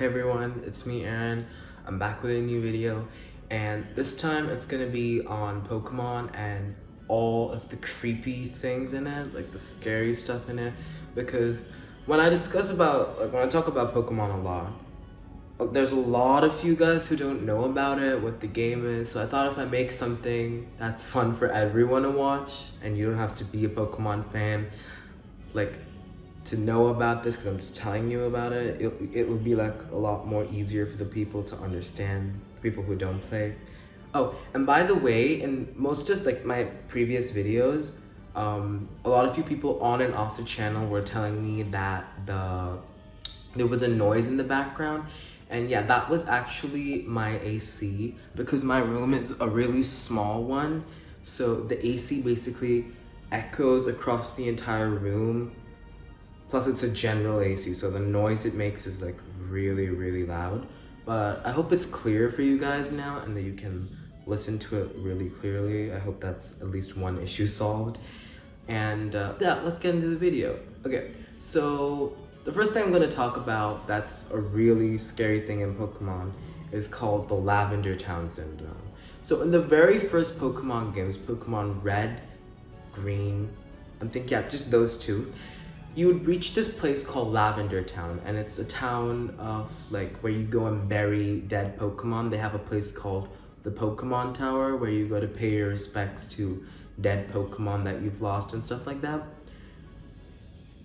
Hey everyone, it's me Aaron. I'm back with a new video, and this time it's gonna be on Pokemon and all of the creepy things in it, like the scary stuff in it, because when I talk about Pokemon a lot, there's a lot of you guys who don't know about it, what the game is, so I thought if I make something that's fun for everyone to watch, and you don't have to be a Pokemon fan, like, to know about this, because I'm just telling you about it, it would be like a lot more easier for the people to understand, the people who don't play. Oh, and by the way, in most of like my previous videos, a lot of you people on and off the channel were telling me that there was a noise in the background, and yeah, that was actually my AC, because my room is a really small one, so the AC basically echoes across the entire room. Plus it's a general AC, so the noise it makes is like really, really loud. But I hope it's clear for you guys now and that you can listen to it really clearly. I hope that's at least one issue solved. And yeah, let's get into the video. Okay, so the first thing I'm gonna talk about that's a really scary thing in Pokemon is called the Lavender Town syndrome. So in the very first Pokemon games, Pokemon Red, Green, I think, yeah, just those two, you would reach this place called Lavender Town, and it's a town of like where you go and bury dead Pokemon. They have a place called the Pokemon Tower where you go to pay your respects to dead Pokemon that you've lost and stuff like that.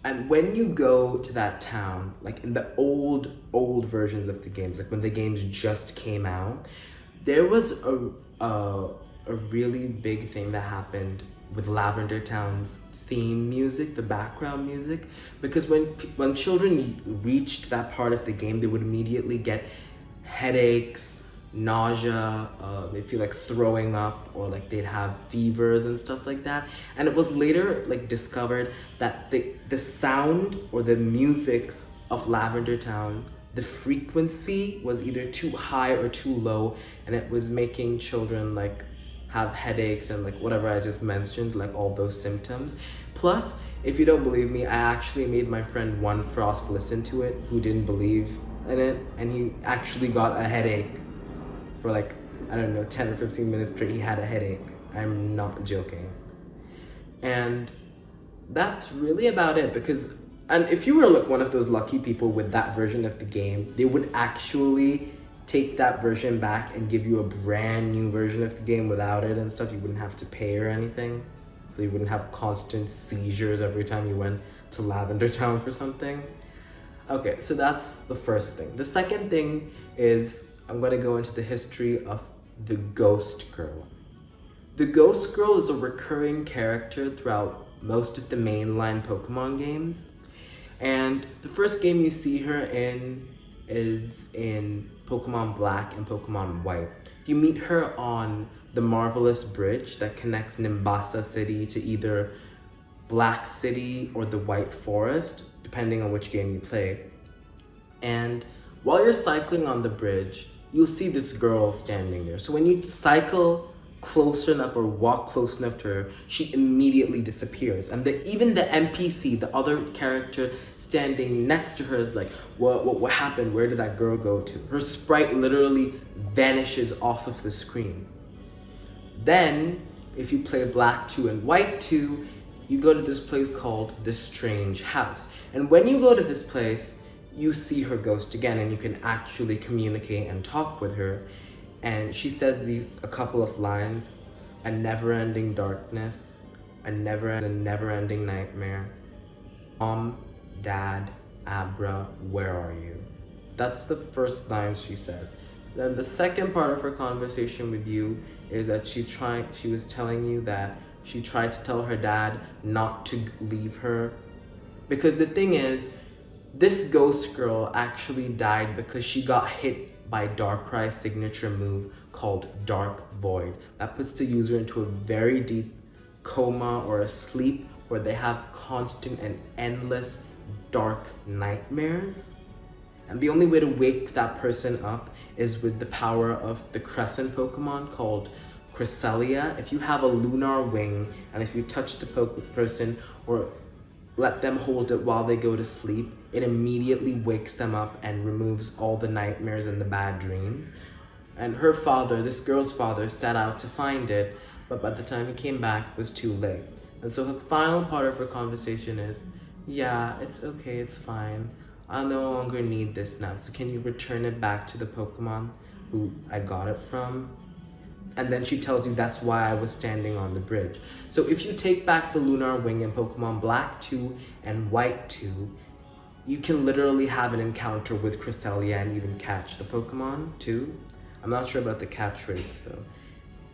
And when you go to that town, like in the old versions of the games, like when the games just came out, there was a really big thing that happened with Lavender Town's theme music, the background music, because when children reached that part of the game, they would immediately get headaches, nausea, they feel like throwing up, or like they'd have fevers and stuff like that. And it was later like discovered that the sound or the music of Lavender Town, the frequency was either too high or too low, and it was making children like have headaches and like whatever I just mentioned, like all those symptoms. Plus, if you don't believe me, I actually made my friend One Frost listen to it, who didn't believe in it, and he actually got a headache for like, I don't know, 10 or 15 minutes straight. He had a headache. I'm not joking. And that's really about it, because, and if you were like one of those lucky people with that version of the game, they would actually take that version back and give you a brand new version of the game without it and stuff. You wouldn't have to pay or anything, so you wouldn't have constant seizures every time you went to Lavender Town for something. Okay, so that's the first thing. The second thing is I'm going to go into the history of the Ghost Girl. The Ghost Girl is a recurring character throughout most of the mainline Pokemon games, and the first game you see her in is in Pokemon Black and Pokemon White. You meet her on the Marvelous Bridge that connects Nimbasa City to either Black City or the White Forest, depending on which game you play. And while you're cycling on the bridge, you'll see this girl standing there. So when you cycle close enough or walk close enough to her, she immediately disappears. And even the NPC, the other character standing next to her, is like, what happened? Where did that girl go to? Her sprite literally vanishes off of the screen. Then, if you play Black 2 and White 2, you go to this place called the Strange House. And when you go to this place, you see her ghost again, and you can actually communicate and talk with her. And she says a couple of lines: a never-ending darkness, a never-ending nightmare, Mom, Dad, Abra, where are you? That's the first line she says. Then the second part of her conversation with you is that she was telling you that she tried to tell her dad not to leave her. Because the thing is, this ghost girl actually died because she got hit by Darkrai's signature move called Dark Void. That puts the user into a very deep coma or a sleep where they have constant and endless dark nightmares. And the only way to wake that person up is with the power of the Crescent Pokemon called Cresselia. If you have a Lunar Wing, and if you touch the person or let them hold it while they go to sleep, it immediately wakes them up and removes all the nightmares and the bad dreams. And her father, this girl's father, set out to find it, but by the time he came back, it was too late. And so the final part of her conversation is, yeah, it's okay, it's fine. I no longer need this now, so can you return it back to the Pokemon who I got it from? And then she tells you that's why I was standing on the bridge. So if you take back the Lunar Wing in Pokemon Black 2 and White 2, you can literally have an encounter with Cresselia and even catch the Pokemon too. I'm not sure about the catch rates though.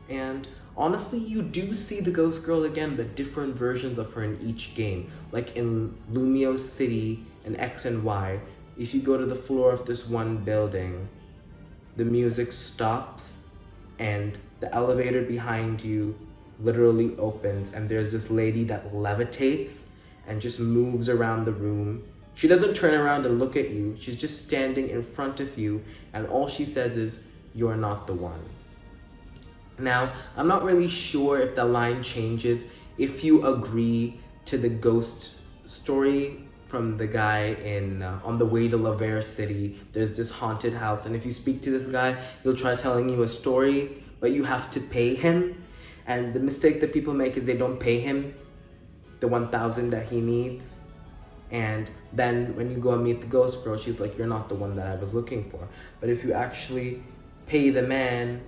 And honestly, you do see the Ghost Girl again, but different versions of her in each game. Like in Lumio City and X and Y, if you go to the floor of this one building, the music stops and the elevator behind you literally opens and there's this lady that levitates and just moves around the room. She doesn't turn around and look at you. She's just standing in front of you and all she says is, "You're not the one." Now, I'm not really sure if the line changes if you agree to the ghost story from the guy in on the way to Lavender City. There's this haunted house, and if you speak to this guy, he'll try telling you a story, but you have to pay him. And the mistake that people make is they don't pay him the 1,000 that he needs. And then when you go and meet the ghost girl, she's like, "You're not the one that I was looking for." But if you actually pay the man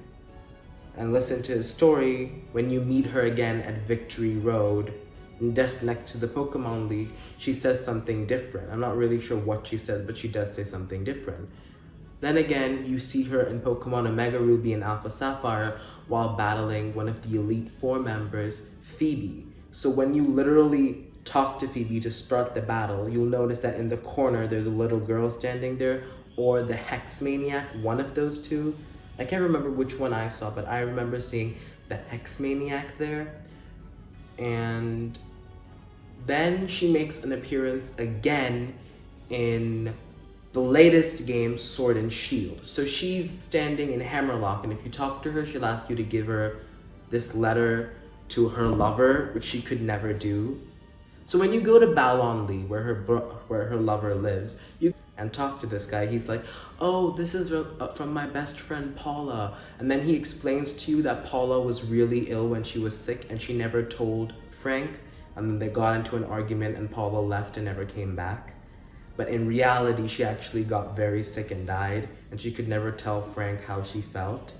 and listen to his story, when you meet her again at Victory Road, just next to the Pokemon League, she says something different. I'm not really sure what she says, but she does say something different. Then again, you see her in Pokemon Omega Ruby and Alpha Sapphire while battling one of the Elite Four members, Phoebe. So when you literally talk to Phoebe to start the battle, you'll notice that in the corner there's a little girl standing there, or the Hex Maniac, one of those two. I can't remember which one I saw, but I remember seeing the Hex Maniac there. And then she makes an appearance again in the latest game, Sword and Shield. So she's standing in Hammerlock, and if you talk to her, she'll ask you to give her this letter to her lover, which she could never do. So when you go to Balonlea, where her lover lives, you and talk to this guy, he's like, "Oh, this is from my best friend Paula." And then he explains to you that Paula was really ill when she was sick and she never told Frank. And then they got into an argument and Paula left and never came back. But in reality, she actually got very sick and died, and she could never tell Frank how she felt.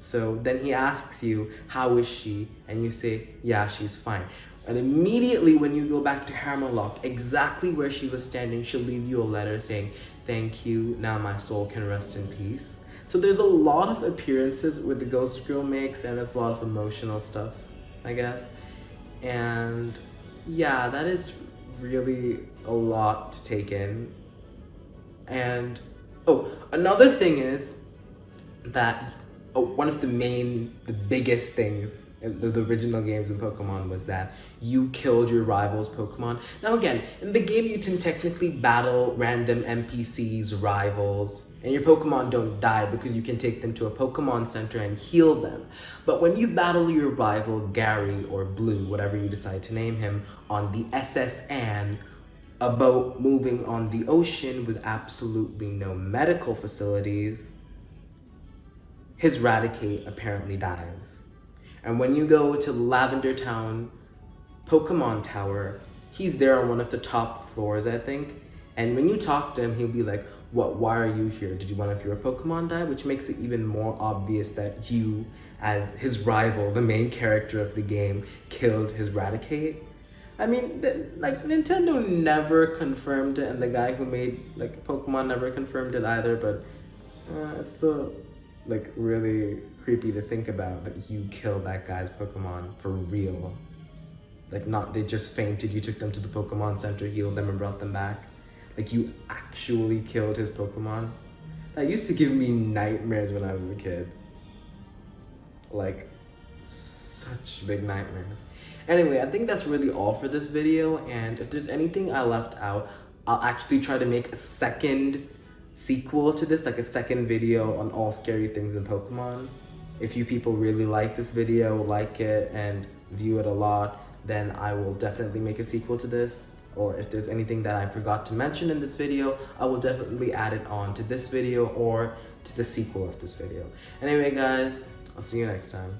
So then he asks you, "How is she?" And you say, "Yeah, she's fine." And immediately when you go back to Hammerlock, exactly where she was standing, she'll leave you a letter saying, "Thank you, now my soul can rest in peace." So there's a lot of appearances where the Ghost Girl makes, and it's a lot of emotional stuff, I guess. And yeah, that is really a lot to take in. And another thing is that one of the biggest things in the original games in Pokemon was that you killed your rival's Pokemon. Now again, in the game you can technically battle random NPCs, rivals, and your Pokemon don't die because you can take them to a Pokemon Center and heal them. But when you battle your rival Gary or Blue, whatever you decide to name him, on the SS Anne, a boat moving on the ocean with absolutely no medical facilities, his Raticate apparently dies. And when you go to Lavender Town Pokemon Tower, he's there on one of the top floors, I think. And when you talk to him, he'll be like, why are you here? Did one of your Pokemon die? Which makes it even more obvious that you, as his rival, the main character of the game, killed his Raticate. I mean, Nintendo never confirmed it, and the guy who made Pokemon never confirmed it either, but it's still really creepy to think about that you killed that guy's Pokemon for real. Not they just fainted, you took them to the Pokemon Center, healed them, and brought them back. You actually killed his Pokemon. That used to give me nightmares when I was a kid. Such big nightmares. Anyway, I think that's really all for this video, and if there's anything I left out, I'll actually try to make a second sequel to this, a second video on all scary things in Pokemon. If you people really like this video, like it, and view it a lot, then I will definitely make a sequel to this. Or if there's anything that I forgot to mention in this video, I will definitely add it on to this video or to the sequel of this video. Anyway guys, I'll see you next time.